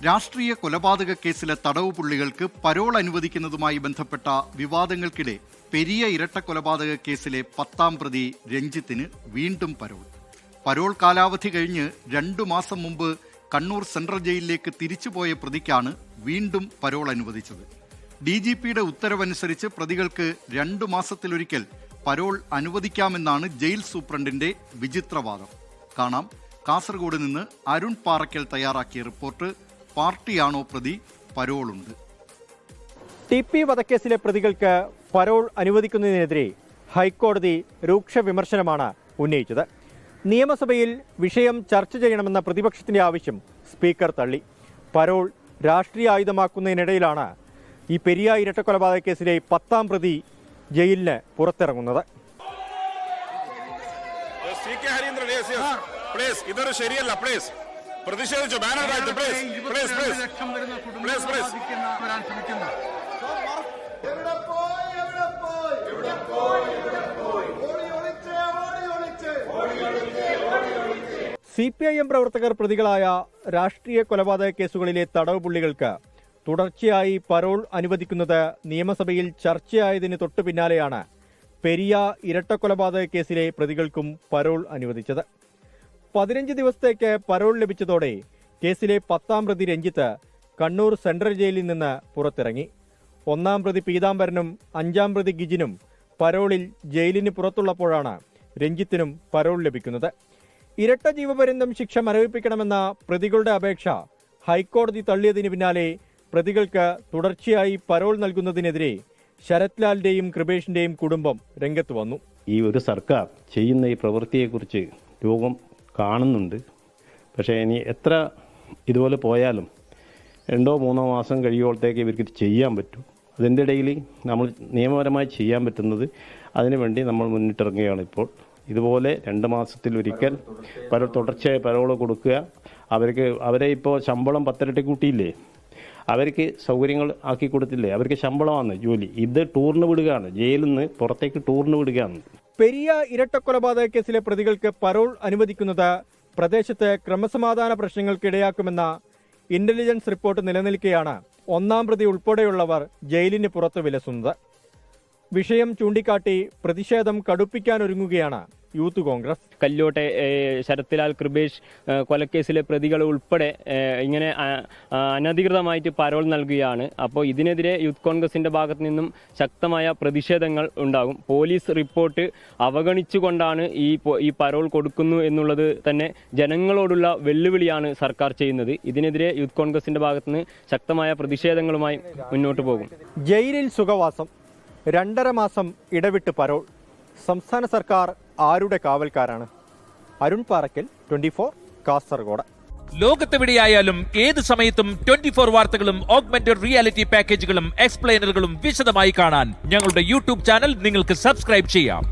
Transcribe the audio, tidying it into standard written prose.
രാഷ്ട്രീയ കൊലപാതക കേസിലെ തടവ് പുള്ളികൾക്ക് പരോൾ അനുവദിക്കുന്നതുമായി ബന്ധപ്പെട്ട വിവാദങ്ങൾക്കിടെ പെരിയ ഇരട്ട കൊലപാതക കേസിലെ 10ാം പ്രതി രഞ്ജിത്തിന് വീണ്ടും പരോൾ കാലാവധി കഴിഞ്ഞ് 2 മാസം മുമ്പ് കണ്ണൂർ സെൻട്രൽ ജയിലിലേക്ക് തിരിച്ചുപോയ പ്രതിക്കാണ് വീണ്ടും പരോൾ അനുവദിച്ചത്. DGPയുടെ ഉത്തരവനുസരിച്ച് പ്രതികൾക്ക് 2 മാസത്തിലൊരിക്കൽ പരോൾ അനുവദിക്കാമെന്നാണ് ജയിൽ സൂപ്രണ്ടിന്റെ വിചിത്രവാദം. കാണാം, കാസർഗോഡ് നിന്ന് അരുൺ പാറയ്ക്കൽ തയ്യാറാക്കിയ റിപ്പോർട്ട്. പാർട്ടിയാണോ പ്രതി, പരോളുണ്ട്. TP വധക്കേസിലെ പ്രതികൾക്ക് പരോൾ അനുവദിക്കുന്നതിനെതിരെ ഹൈക്കോടതി രൂക്ഷ വിമർശനമാണ് ഉന്നയിച്ചത്. നിയമസഭയിൽ വിഷയം ചർച്ച ചെയ്യണമെന്ന പ്രതിപക്ഷത്തിന്റെ ആവശ്യം സ്പീക്കർ തള്ളി. പരോൾ രാഷ്ട്രീയ ആയുധമാക്കുന്നതിനിടയിലാണ് ഈ പെരിയ ഇരട്ടക്കൊലപാതക കേസിലെ 10ാം പ്രതി ജയിലിന് പുറത്തിറങ്ങുന്നത്. പ്രതിഷേധിച്ചു ബാനർ താഴ്ത്തി please please please please please CPIM പ്രവർത്തകർ പ്രതികളായ രാഷ്ട്രീയ കൊലപാതക കേസുകളിലെ തടവ് പുള്ളികൾക്ക് തുടർച്ചയായി പരോൾ അനുവദിക്കുന്നത് നിയമസഭയിൽ ചർച്ചയായതിന് തൊട്ടു പിന്നാലെയാണ് പെരിയ ഇരട്ടക്കൊലപാതക കേസിലെ പ്രതികൾക്കും പരോൾ അനുവദിച്ചത്. 15 ദിവസത്തേക്ക് പരോൾ ലഭിച്ചതോടെ കേസിലെ 10ാം പ്രതി രഞ്ജിത്ത് കണ്ണൂർ സെൻട്രൽ ജയിലിൽ നിന്ന് പുറത്തിറങ്ങി. 1ാം പ്രതി പീതാംബരനും 5ാം പ്രതി ഗിജിനും പരോളിൽ ജയിലിന് പുറത്തുള്ളപ്പോഴാണ് രഞ്ജിത്തിനും പരോൾ ലഭിക്കുന്നത്. ഇരട്ട ജീവപര്യന്തം ശിക്ഷ മരവിപ്പിക്കണമെന്ന പ്രതികളുടെ അപേക്ഷ ഹൈക്കോടതി തള്ളിയതിന് പിന്നാലെ പ്രതികൾക്ക് തുടർച്ചയായി പരോൾ നൽകുന്നതിനെതിരെ ശരത് ലാലിന്റെയും കൃപേഷിന്റെയും കുടുംബം രംഗത്ത് വന്നു. ഈ ഒരു സർക്കാർ ചെയ്യുന്ന ഈ പ്രവൃത്തിയെക്കുറിച്ച് ലോകം കാണുന്നുണ്ട്. പക്ഷേ ഇനി എത്ര ഇതുപോലെ പോയാലും 2-3 മാസം കഴിയുമ്പോഴത്തേക്ക് ഇവർക്ക് ചെയ്യാൻ പറ്റും. അതിൻ്റെ ഇടയിൽ നമ്മൾ നിയമപരമായി ചെയ്യാൻ പറ്റുന്നത് അതിനുവേണ്ടി നമ്മൾ മുന്നിട്ടിറങ്ങുകയാണ്. ഇപ്പോൾ ഇതുപോലെ 2 മാസത്തിലൊരിക്കൽ തുടർച്ചയായി പരോൾ കൊടുക്കുക. അവരെ ഇപ്പോൾ ശമ്പളം 10 ഇരട്ടി കൂട്ടിയില്ലേ, അവർക്ക് സൗകര്യങ്ങൾ ആക്കി കൊടുത്തില്ലേ, അവർക്ക് ശമ്പളമാണ് ജോലി. ഇത് ടൂറിന് വിടുകയാണ്, ജയിലിൽ നിന്ന് പുറത്തേക്ക് ടൂറിന് വിടുകയാണ്. പെരിയ ഇരട്ടക്കൊലപാതക കേസിലെ പ്രതികൾക്ക് പരോൾ അനുവദിക്കുന്നത് പ്രദേശത്ത് ക്രമസമാധാന പ്രശ്നങ്ങൾക്കിടയാക്കുമെന്ന ഇന്റലിജൻസ് റിപ്പോർട്ട് നിലനിൽക്കെയാണ് 1ാം പ്രതി ഉൾപ്പെടെയുള്ളവർ ജയിലിന് പുറത്ത് വിലസുന്നത്. വിഷയം ചൂണ്ടിക്കാട്ടി പ്രതിഷേധം കടുപ്പിക്കാനൊരുങ്ങുകയാണ് യൂത്ത് കോൺഗ്രസ്. കല്യോട്ടെ ശരത് ലാൽ, കൃപേഷ് കൊലക്കേസിലെ പ്രതികൾ ഉൾപ്പെടെ ഇങ്ങനെ അനധികൃതമായിട്ട് പരോൾ നൽകുകയാണ്. അപ്പോൾ ഇതിനെതിരെ യൂത്ത് കോൺഗ്രസിന്റെ ഭാഗത്തു നിന്നും ശക്തമായ പ്രതിഷേധങ്ങൾ ഉണ്ടാകും. പോലീസ് റിപ്പോർട്ട് അവഗണിച്ചുകൊണ്ടാണ് ഈ പരോൾ കൊടുക്കുന്നു എന്നുള്ളത് തന്നെ ജനങ്ങളോടുള്ള വെല്ലുവിളിയാണ് സർക്കാർ ചെയ്യുന്നത്. ഇതിനെതിരെ യൂത്ത് കോൺഗ്രസിന്റെ ഭാഗത്തുനിന്ന് ശക്തമായ പ്രതിഷേധങ്ങളുമായി മുന്നോട്ട് പോകും. ജയിലിൽ സുഖവാസം, 2.5 മാസം ഇടവിട്ട് പരോൾ. സംസ്ഥാന സർക്കാർ ആരുടെ കാവൽക്കാരാണ്? അരുൺ പാറയ്ക്കൽ, 24 കാസർഗോഡ്. ലോകത്തെവിടെയായാലും ഏത് സമയത്തും 24 വാർത്തകളും ഓഗ്മെന്റഡ് റിയാലിറ്റി പാക്കേജുകളും എക്സ്പ്ലെയിനറുകളും വിശദമായി കാണാൻ ഞങ്ങളുടെ യൂട്യൂബ് ചാനൽ നിങ്ങൾക്ക് സബ്സ്ക്രൈബ് ചെയ്യാം.